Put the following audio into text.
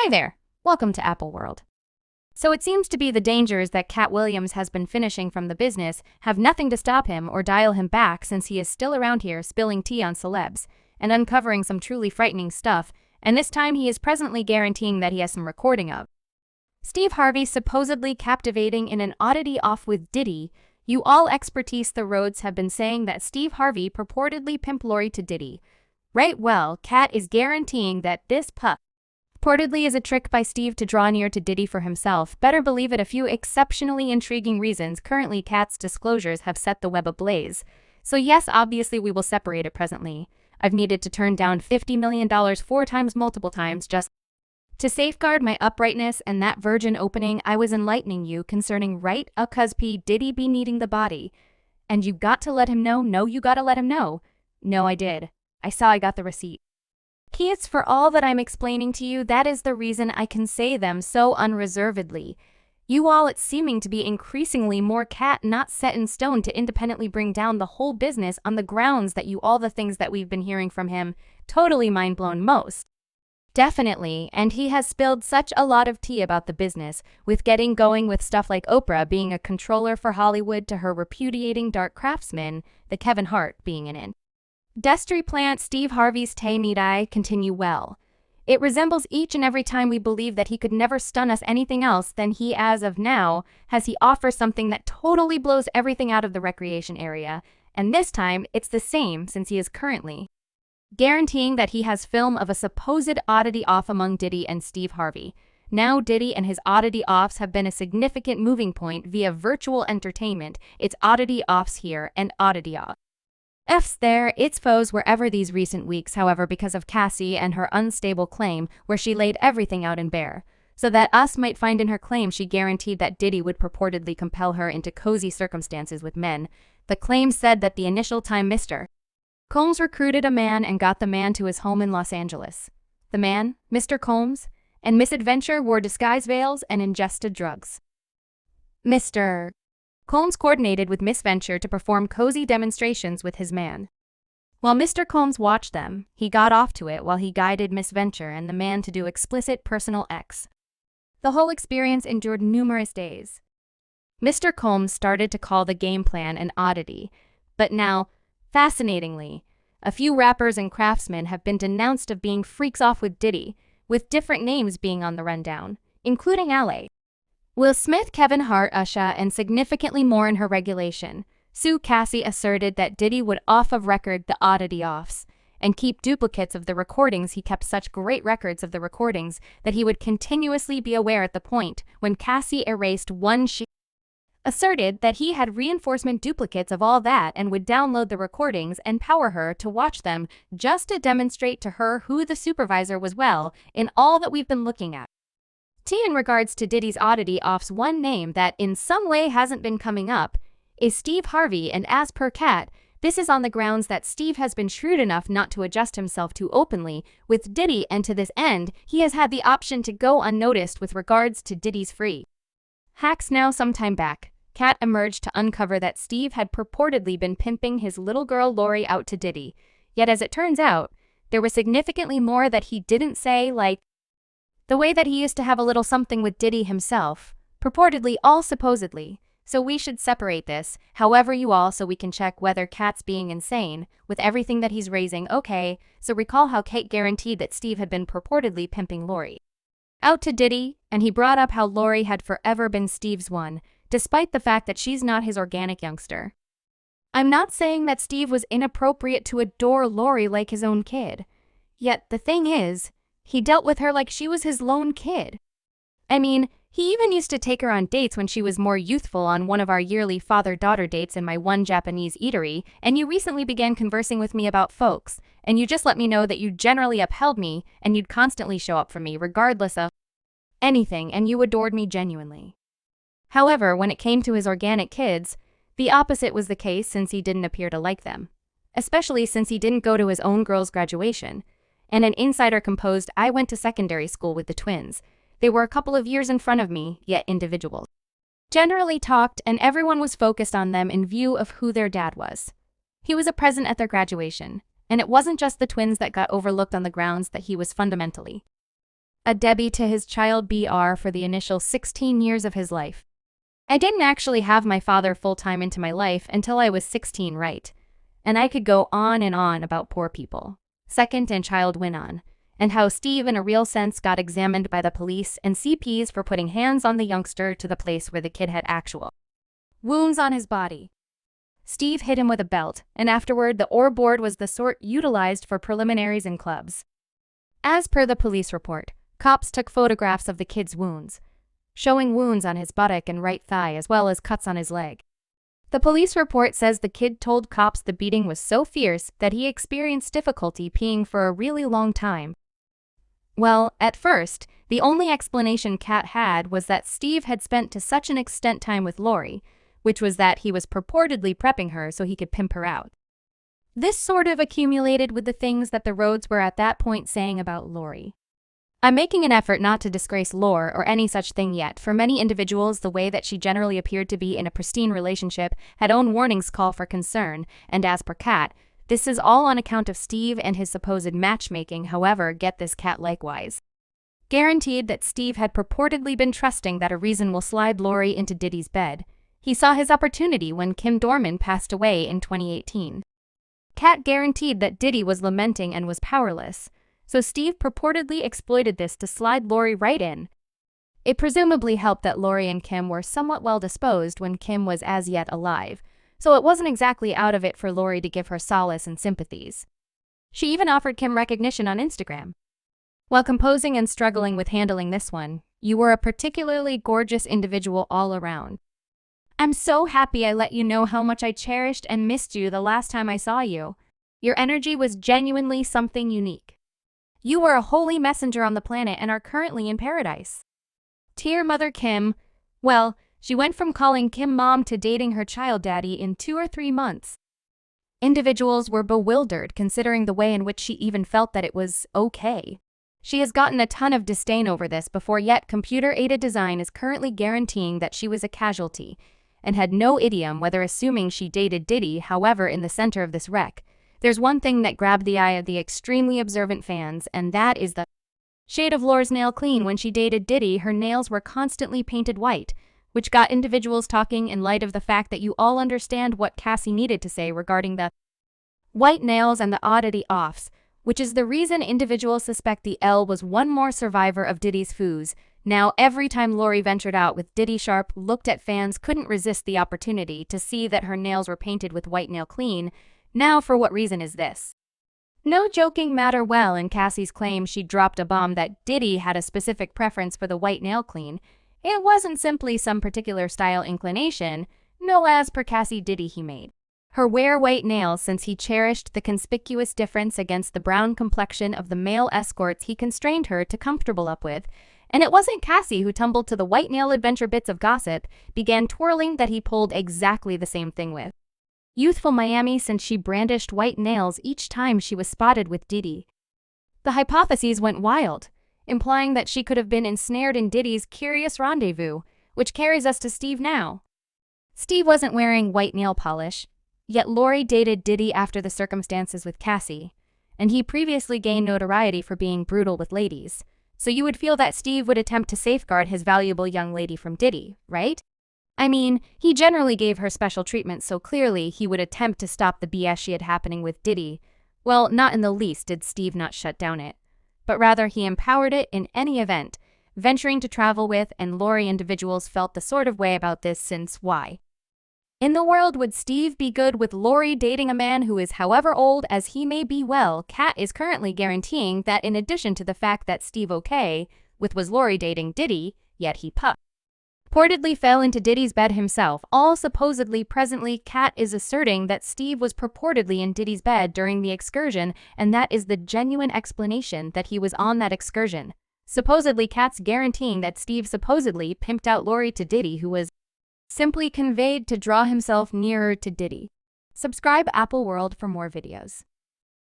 Hi there, welcome to Apple World. So it seems to be the dangers that Katt Williams has been finishing from the business have nothing to stop him or dial him back, since he is still around here spilling tea on celebs and uncovering some truly frightening stuff, and this time he is presently guaranteeing that he has some recording of Steve Harvey supposedly captivating in an oddity off with Diddy. You all expertise the roads have been saying that Steve Harvey purportedly pimped Lori to Diddy. Right, well, Katt is guaranteeing that this purportedly is a trick by Steve to draw near to Diddy for himself. Better believe it. A few exceptionally intriguing reasons. Currently, Katt's disclosures have set the web ablaze. So yes, obviously we will separate it presently. I've needed to turn down $50 million 4 times multiple times just to safeguard my uprightness, and that virgin opening I was enlightening you concerning, right? Cuz P. Diddy be needing the body. And you got to let him know. No, you gotta let him know. No, I did. I got the receipt. Keys for all that I'm explaining to you. That is the reason I can say them so unreservedly. You all, it's seeming to be increasingly more Katt not set in stone to independently bring down the whole business on the grounds that you all the things that we've been hearing from him. Totally mind blown most. Definitely, and he has spilled such a lot of tea about the business, with getting going with stuff like Oprah being a controller for Hollywood to her repudiating dark craftsman, the Kevin Hart being an industry plant. Steve Harvey's tay need I continue well. It resembles each and every time we believe that he could never stun us anything else than he as of now has he offers something that totally blows everything out of the recreation area, and this time it's the same, since he is currently guaranteeing that he has film of a supposed oddity off among Diddy and Steve Harvey. Now Diddy and his oddity offs have been a significant moving point via virtual entertainment. It's oddity offs here and oddity offs there, its foes wherever these recent weeks, however, because of Cassie and her unstable claim where she laid everything out in bare, so that us might find in her claim she guaranteed that Diddy would purportedly compel her into cozy circumstances with men. The claim said that the initial time Mr. Combs recruited a man and got the man to his home in Los Angeles. The man, Mr. Combs, and Misadventure wore disguise veils and ingested drugs. Mr. Combs coordinated with Miss Venture to perform cozy demonstrations with his man. While Mr. Combs watched them, he got off to it while he guided Miss Venture and the man to do explicit personal acts. The whole experience endured numerous days. Mr. Combs started to call the game plan an oddity, but now, fascinatingly, a few rappers and craftsmen have been denounced of being freaks off with Diddy, with different names being on the rundown, including L.A. Will Smith, Kevin Hart, Usher, and significantly more in her regulation. Sue Cassie asserted that Diddy would off of record the oddity offs and keep duplicates of the recordings. He kept such great records of the recordings that he would continuously be aware at the point when Cassie erased one. She asserted that he had reinforcement duplicates of all that and would download the recordings and power her to watch them just to demonstrate to her who the supervisor was. Well, in all that we've been looking at in regards to Diddy's oddity offs, one name that in some way hasn't been coming up is Steve Harvey, and as per Katt, this is on the grounds that Steve has been shrewd enough not to adjust himself too openly with Diddy, and to this end, he has had the option to go unnoticed with regards to Diddy's free hacks. Now, sometime back, Katt emerged to uncover that Steve had purportedly been pimping his little girl Lori out to Diddy, yet as it turns out, there was significantly more that he didn't say, like the way that he used to have a little something with Diddy himself, purportedly, all supposedly. So we should separate this, however you all, so we can check whether Katt's being insane with everything that he's raising. Okay, so recall how Kate guaranteed that Steve had been purportedly pimping Lori out to Diddy, and he brought up how Lori had forever been Steve's one, despite the fact that she's not his organic youngster. I'm not saying that Steve was inappropriate to adore Lori like his own kid. Yet the thing is, he dealt with her like she was his lone kid. I mean, he even used to take her on dates when she was more youthful, on one of our yearly father-daughter dates in my one Japanese eatery, and you recently began conversing with me about folks, and you just let me know that you generally upheld me, and you'd constantly show up for me regardless of anything, and you adored me genuinely. However, when it came to his organic kids, the opposite was the case, since he didn't appear to like them, especially since he didn't go to his own girl's graduation. And an insider composed, I went to secondary school with the twins. They were a couple of years in front of me, yet individuals generally talked, and everyone was focused on them in view of who their dad was. He was a present at their graduation, and it wasn't just the twins that got overlooked on the grounds that he was fundamentally a Debbie to his child BR for the initial 16 years of his life. I didn't actually have my father full-time into my life until I was 16, right? And I could go on and on about poor people. Second and child went on, and how Steve in a real sense got examined by the police and CPs for putting hands on the youngster to the place where the kid had actual wounds on his body. Steve hit him with a belt, and afterward the ore board was the sort utilized for preliminaries in clubs. As per the police report, cops took photographs of the kid's wounds, showing wounds on his buttock and right thigh as well as cuts on his leg. The police report says the kid told cops the beating was so fierce that he experienced difficulty peeing for a really long time. Well, at first, the only explanation Katt had was that Steve had spent to such an extent time with Lori, which was that he was purportedly prepping her so he could pimp her out. This sort of accumulated with the things that the Rhodes were at that point saying about Lori. I'm making an effort not to disgrace Lore or any such thing yet. For many individuals, the way that she generally appeared to be in a pristine relationship had own warnings call for concern, and as per Katt, this is all on account of Steve and his supposed matchmaking. However, get this, Katt likewise guaranteed that Steve had purportedly been trusting that a reason will slide Lori into Diddy's bed. He saw his opportunity when Kim Dorman passed away in 2018. Katt guaranteed that Diddy was lamenting and was powerless, so Steve purportedly exploited this to slide Lori right in. It presumably helped that Lori and Kim were somewhat well disposed when Kim was as yet alive, so it wasn't exactly out of it for Lori to give her solace and sympathies. She even offered Kim recognition on Instagram. While composing and struggling with handling this one, you were a particularly gorgeous individual all around. I'm so happy I let you know how much I cherished and missed you the last time I saw you. Your energy was genuinely something unique. You were a holy messenger on the planet and are currently in paradise. Dear Mother Kim, well, she went from calling Kim mom to dating her child daddy in 2 or 3 months. Individuals were bewildered considering the way in which she even felt that it was okay. She has gotten a ton of disdain over this before, yet computer-aided design is currently guaranteeing that she was a casualty and had no idiom whether assuming she dated Diddy. However, in the center of this wreck, there's one thing that grabbed the eye of the extremely observant fans, and that is the shade of Lore's nail clean. When she dated Diddy, her nails were constantly painted white, which got individuals talking in light of the fact that you all understand what Cassie needed to say regarding the white nails and the oddity offs, which is the reason individuals suspect the L was one more survivor of Diddy's foos. Now, every time Lori ventured out with Diddy, sharp looked at fans couldn't resist the opportunity to see that her nails were painted with white nail clean. Now, for what reason is this? No joking matter. Well, in Cassie's claim she dropped a bomb that Diddy had a specific preference for the white nail clean. It wasn't simply some particular style inclination. No, as per Cassie, Diddy he made her wear white nails since he cherished the conspicuous difference against the brown complexion of the male escorts he constrained her to comfortable up with. And it wasn't Cassie who tumbled to the white nail adventure. Bits of gossip began twirling that he pulled exactly the same thing with youthful Miami, since she brandished white nails each time she was spotted with Diddy. The hypotheses went wild, implying that she could have been ensnared in Diddy's curious rendezvous, which carries us to Steve now. Steve wasn't wearing white nail polish, yet Lori dated Diddy after the circumstances with Cassie, and he previously gained notoriety for being brutal with ladies, so you would feel that Steve would attempt to safeguard his valuable young lady from Diddy, right? I mean, he generally gave her special treatment, so clearly he would attempt to stop the BS she had happening with Diddy. Well, not in the least did Steve not shut down it, but rather he empowered it in any event, venturing to travel with, and Lori individuals felt the sort of way about this since why in the world would Steve be good with Lori dating a man who is however old as he may be? Well, Katt is currently guaranteeing that in addition to the fact that Steve okay with was Lori dating Diddy, yet he purportedly fell into Diddy's bed himself, all supposedly. Presently, Katt is asserting that Steve was purportedly in Diddy's bed during the excursion, and that is the genuine explanation that he was on that excursion. Supposedly, Katt's guaranteeing that Steve supposedly pimped out Lori to Diddy, who was simply conveyed to draw himself nearer to Diddy. Subscribe Apple World for more videos.